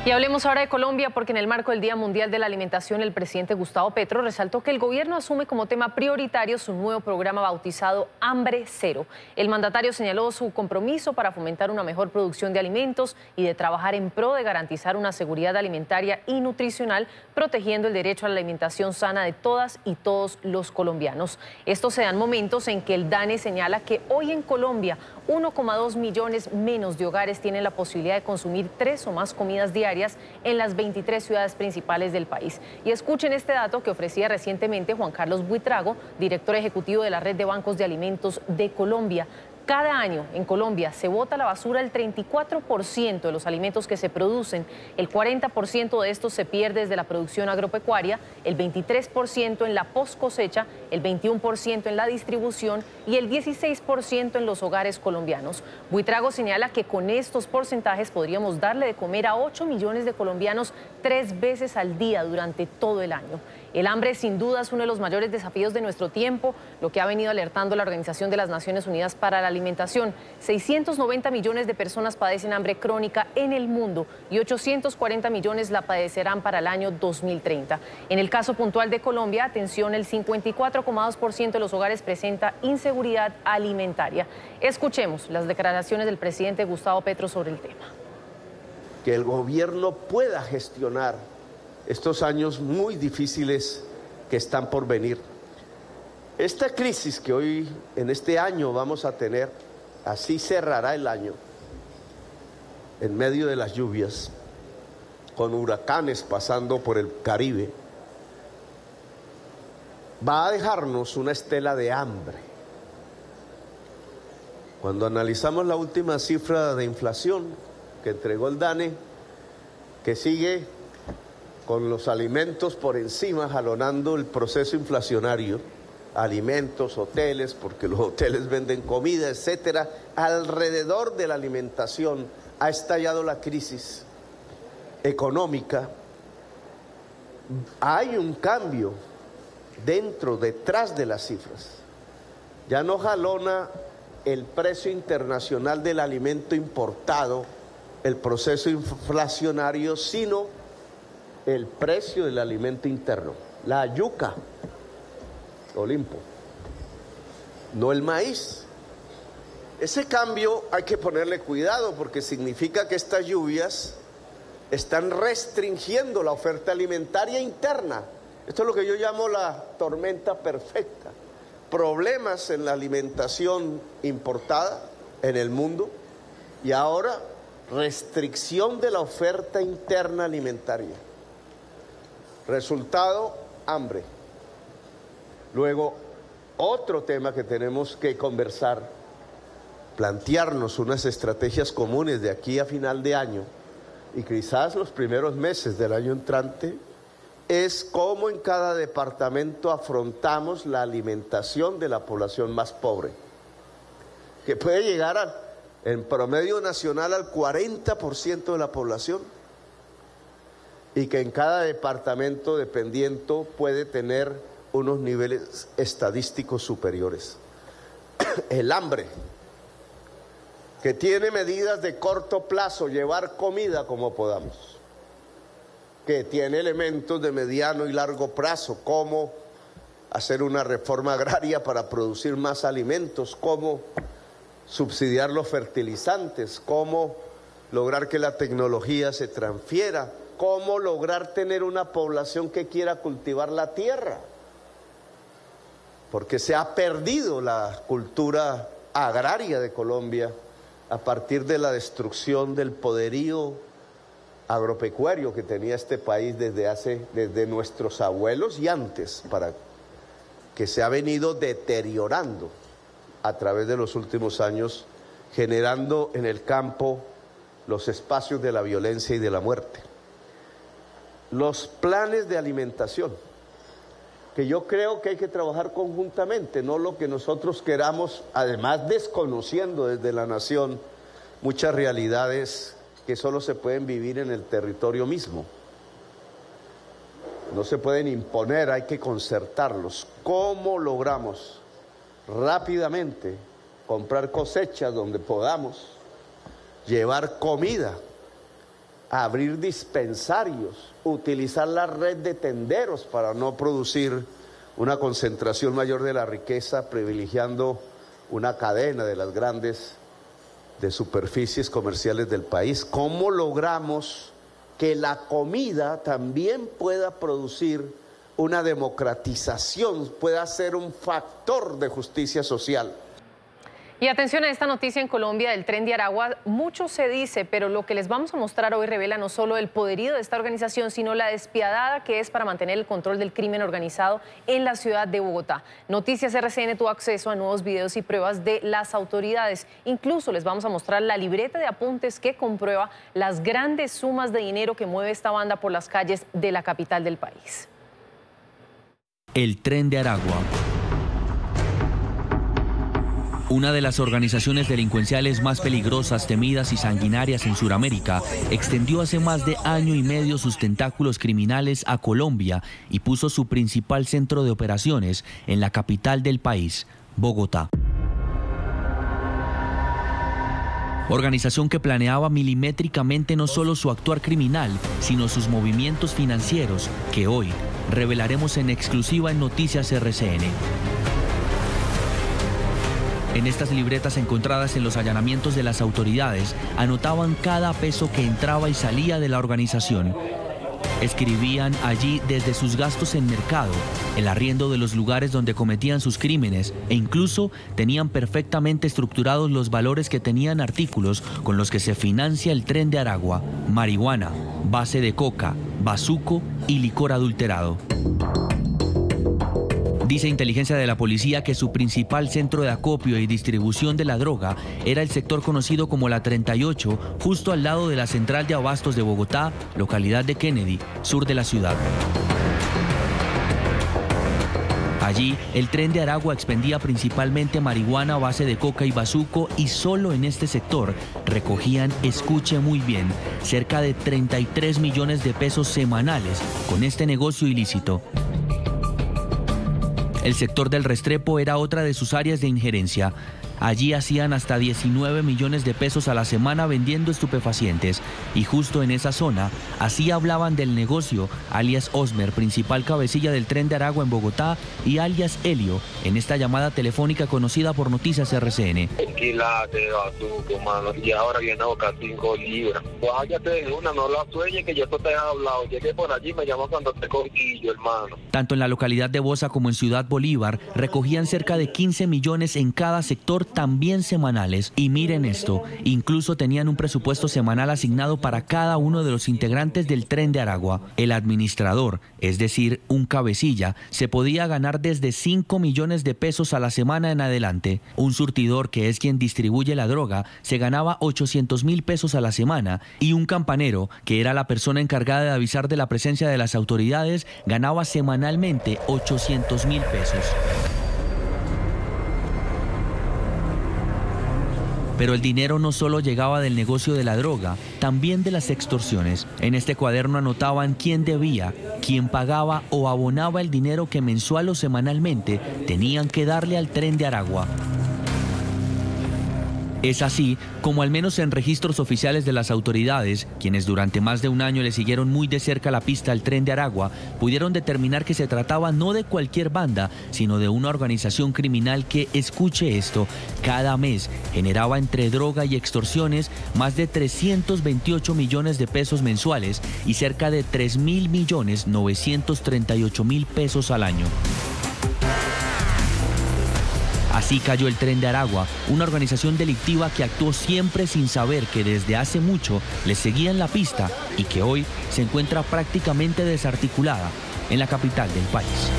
Y hablemos ahora de Colombia, porque en el marco del Día Mundial de la Alimentación, el presidente Gustavo Petro resaltó que el gobierno asume como tema prioritario su nuevo programa bautizado Hambre Cero. El mandatario señaló su compromiso para fomentar una mejor producción de alimentos y de trabajar en pro de garantizar una seguridad alimentaria y nutricional, protegiendo el derecho a la alimentación sana de todas y todos los colombianos. Esto se da en momentos en que el DANE señala que hoy en Colombia 1,2 millones menos de hogares tienen la posibilidad de consumir 3 o más comidas diarias en las 23 ciudades principales del país. Y escuchen este dato que ofrecía recientemente Juan Carlos Buitrago, director ejecutivo de la Red de Bancos de Alimentos de Colombia. Cada año en Colombia se bota a la basura el 34% de los alimentos que se producen, el 40% de estos se pierde desde la producción agropecuaria, el 23% en la post cosecha, el 21% en la distribución y el 16% en los hogares colombianos. Buitrago señala que con estos porcentajes podríamos darle de comer a 8 millones de colombianos 3 veces al día durante todo el año. El hambre sin duda es uno de los mayores desafíos de nuestro tiempo, lo que ha venido alertando la Organización de las Naciones Unidas para la Alimentación. 690 millones de personas padecen hambre crónica en el mundo y 840 millones la padecerán para el año 2030. En el caso puntual de Colombia, atención, el 54,2% de los hogares presenta inseguridad alimentaria. Escuchemos las declaraciones del presidente Gustavo Petro sobre el tema. Que el gobierno pueda gestionar estos años muy difíciles que están por venir. Esta crisis que hoy, en este año, vamos a tener, así cerrará el año, en medio de las lluvias, con huracanes pasando por el Caribe, va a dejarnos una estela de hambre. Cuando analizamos la última cifra de inflación que entregó el DANE, que sigue con los alimentos por encima, jalonando el proceso inflacionario, alimentos, hoteles, porque los hoteles venden comida, etcétera. Alrededor de la alimentación ha estallado la crisis económica. Hay un cambio detrás de las cifras. Ya no jalona el precio internacional del alimento importado, el proceso inflacionario, sino el precio del alimento interno, la yuca, Olimpo, no el maíz. Ese cambio hay que ponerle cuidado porque significa que estas lluvias están restringiendo la oferta alimentaria interna. Esto es lo que yo llamo la tormenta perfecta. Problemas en la alimentación importada en el mundo y ahora restricción de la oferta interna alimentaria. Resultado, hambre. Luego, otro tema que tenemos que conversar, plantearnos unas estrategias comunes de aquí a final de año y quizás los primeros meses del año entrante, es cómo en cada departamento afrontamos la alimentación de la población más pobre, que puede llegar en promedio nacional al 40% de la población. Y que en cada departamento dependiente puede tener unos niveles estadísticos superiores. El hambre, que tiene medidas de corto plazo, llevar comida como podamos, que tiene elementos de mediano y largo plazo, como hacer una reforma agraria para producir más alimentos, como subsidiar los fertilizantes, como lograr que la tecnología se transfiera, cómo lograr tener una población que quiera cultivar la tierra, porque se ha perdido la cultura agraria de Colombia a partir de la destrucción del poderío agropecuario que tenía este país desde nuestros abuelos y antes, para que se ha venido deteriorando a través de los últimos años, generando en el campo los espacios de la violencia y de la muerte. Los planes de alimentación, que yo creo que hay que trabajar conjuntamente, no lo que nosotros queramos, además desconociendo desde la nación muchas realidades que solo se pueden vivir en el territorio mismo. No se pueden imponer, hay que concertarlos. ¿Cómo logramos rápidamente comprar cosechas donde podamos, llevar comida abrir dispensarios, utilizar la red de tenderos para no producir una concentración mayor de la riqueza, privilegiando una cadena de las grandes de superficies comerciales del país. ¿Cómo logramos que la comida también pueda producir una democratización, pueda ser un factor de justicia social? Y atención a esta noticia en Colombia del Tren de Aragua. Mucho se dice, pero lo que les vamos a mostrar hoy revela no solo el poderío de esta organización, sino la despiadada que es para mantener el control del crimen organizado en la ciudad de Bogotá. Noticias RCN tuvo acceso a nuevos videos y pruebas de las autoridades. Incluso les vamos a mostrar la libreta de apuntes que comprueba las grandes sumas de dinero que mueve esta banda por las calles de la capital del país. El Tren de Aragua. Una de las organizaciones delincuenciales más peligrosas, temidas y sanguinarias en Sudamérica, extendió hace más de año y medio sus tentáculos criminales a Colombia y puso su principal centro de operaciones en la capital del país, Bogotá. Organización que planeaba milimétricamente no solo su actuar criminal, sino sus movimientos financieros, que hoy revelaremos en exclusiva en Noticias RCN. En estas libretas encontradas en los allanamientos de las autoridades, anotaban cada peso que entraba y salía de la organización. Escribían allí desde sus gastos en mercado, el arriendo de los lugares donde cometían sus crímenes e incluso tenían perfectamente estructurados los valores que tenían artículos con los que se financia el Tren de Aragua: marihuana, base de coca, bazuco y licor adulterado. Dice inteligencia de la policía que su principal centro de acopio y distribución de la droga era el sector conocido como la 38, justo al lado de la central de abastos de Bogotá, localidad de Kennedy, sur de la ciudad. Allí, el Tren de Aragua expendía principalmente marihuana a base de coca y bazuco, y solo en este sector recogían, escuche muy bien, cerca de 33 millones de pesos semanales con este negocio ilícito. El sector del Restrepo era otra de sus áreas de injerencia. Allí hacían hasta 19 millones de pesos a la semana vendiendo estupefacientes. Y justo en esa zona, así hablaban del negocio, alias Osmer, principal cabecilla del Tren de Aragua en Bogotá, y alias Helio, en esta llamada telefónica conocida por Noticias RCN. Quilate, bazuco, mano, y ahora viene a buscar 5 libras. Váyate de una, no la sueñes, que yo te he hablado. Llegué por allí, me llamo cuando te conquillo, hermano. Tanto en la localidad de Bosa como en Ciudad Bolívar, recogían cerca de 15 millones en cada sector, también semanales. Y miren esto, incluso tenían un presupuesto semanal asignado para cada uno de los integrantes del Tren de Aragua. El administrador, es decir, un cabecilla, se podía ganar desde 5 millones de pesos a la semana en adelante. Un surtidor, que es quien distribuye la droga, se ganaba 800.000 pesos a la semana, y un campanero, que era la persona encargada de avisar de la presencia de las autoridades, ganaba semanalmente 800.000 pesos. Pero el dinero no solo llegaba del negocio de la droga, también de las extorsiones. En este cuaderno anotaban quién debía, quién pagaba o abonaba el dinero que mensual o semanalmente tenían que darle al Tren de Aragua. Es así como, al menos en registros oficiales de las autoridades, quienes durante más de un año le siguieron muy de cerca la pista al Tren de Aragua, pudieron determinar que se trataba no de cualquier banda, sino de una organización criminal que, escuche esto, cada mes generaba entre droga y extorsiones más de 328 millones de pesos mensuales y cerca de 3.938.000 pesos al año. Así cayó el Tren de Aragua, una organización delictiva que actuó siempre sin saber que desde hace mucho le seguían la pista y que hoy se encuentra prácticamente desarticulada en la capital del país.